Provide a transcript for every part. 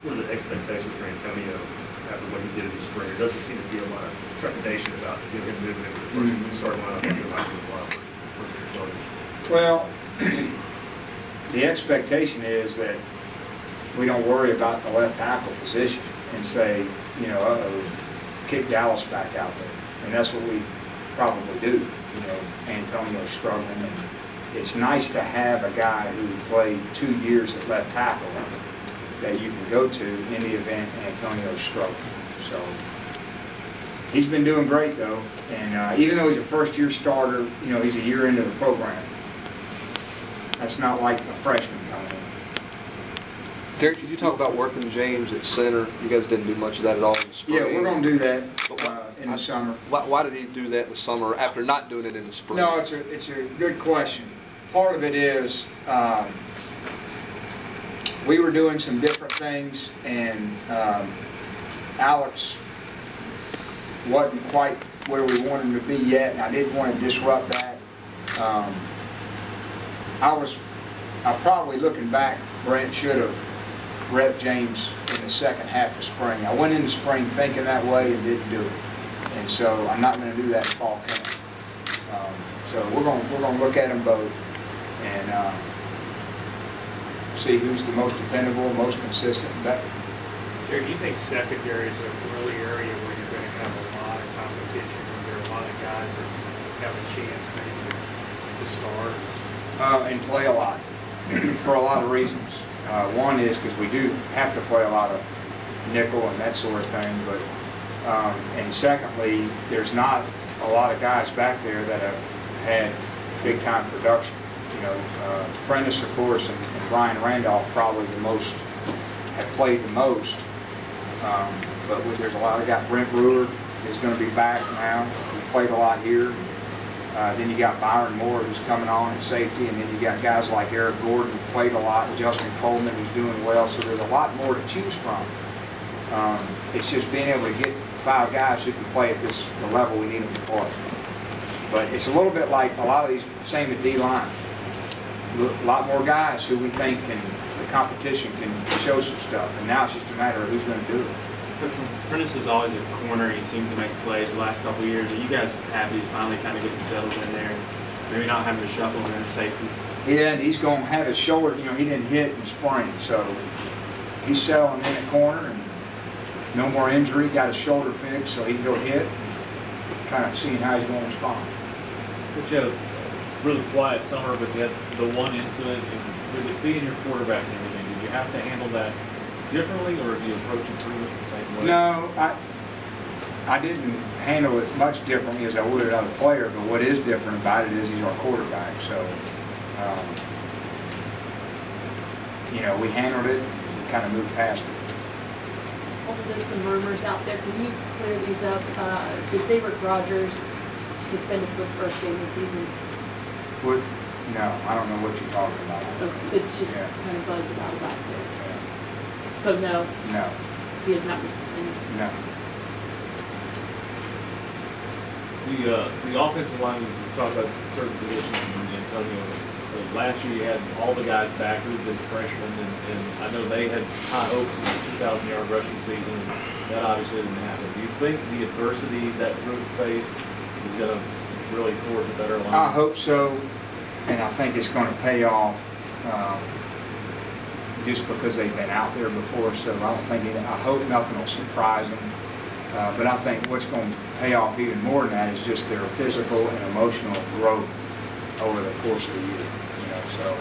What are the expectations for Antonio after what he did in the spring? There doesn't seem to be a lot of trepidation about him moving into the first starting lineup and being like first year starters. Well, the expectation is that we don't worry about the left tackle position and say, you know, uh-oh, kick Dallas back out there. And that's what we probably do. You know, Antonio's struggling, and it's nice to have a guy who played 2 years at left tackle that you can go to in the event Antonio's struggling. So he's been doing great though, and even though he's a first-year starter, you know, he's a year into the program. That's not like a freshman coming in. Derek, could you talk about working James at center? You guys didn't do much of that at all in the spring. Yeah, we're going to do that in the summer. Why did he do that in the summer after not doing it in the spring? No, it's a good question. Part of it is we were doing some different things, and Alex wasn't quite where we wanted him to be yet, and I didn't want to disrupt that. I probably, looking back, Brent should have rep James in the second half of spring. I went into spring thinking that way and didn't do it, and so I'm not going to do that in fall camp. So we're going to look at them both and see who's the most dependable, most consistent, and better. Jerry, do you think secondary is a really area where you're going to have a lot of competition, where there are a lot of guys that have a chance maybe to start? And play a lot for a lot of reasons. One is because we do have to play a lot of nickel and that sort of thing, but and secondly, there's not a lot of guys back there that have had big time production. You know, Prentice, of course, and Brian Randolph probably the most, have played the most. But there's a lot of guys. Brent Brewer is going to be back now. He played a lot here. Then you got Byron Moore who's coming on at safety, and then you got guys like Eric Gordon who played a lot, Justin Coleman who's doing well. So there's a lot more to choose from. It's just being able to get 5 guys who can play at the level we need them to play. But it's a little bit like a lot of these, same at D-line. A lot more guys who we think the competition can show some stuff, and now it's just a matter of who's going to do it. Prentice is always a corner. He seems to make plays the last couple of years. Are you guys happy he's finally kind of getting settled in there, maybe not having to shuffle him into safety? Yeah, and he's going to have his shoulder, you know, he didn't hit in spring, so he's settling in at corner, and no more injury, got his shoulder fixed so he can go hit, kind of seeing how he's going to respond. But you had a really quiet summer, but you had the one incident, and with it being your quarterback and everything, did you have to handle that differently, or do you approach it pretty much the same way? No, I didn't handle it much differently as I would another player, but what is different about it is he's our quarterback. So, you know, we handled it and kind of moved past it. Also, there's some rumors out there. Can you clear these up? Is David Rogers suspended for the first game of the season? What? No, I don't know what you're talking about. Okay, it's just kind of buzz about it out there. So no? No. He has not been suspended? No. The offensive line, we talked about certain positions in Antonio. Last year you had all the guys back who had been freshmen, and I know they had high hopes in the 2,000-yard rushing season. That obviously didn't happen. Do you think the adversity that group faced is going to really forge a better line? I hope so, and I think it's going to pay off. Just because they've been out there before, so I don't think I hope nothing will surprise them. But I think what's going to pay off even more than that is just their physical and emotional growth over the course of the year. You know, so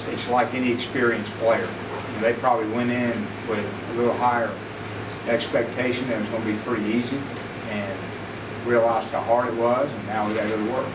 it's like any experienced player. You know, they probably went in with a little higher expectation that it was going to be pretty easy, and realized how hard it was, and now we got to go to work.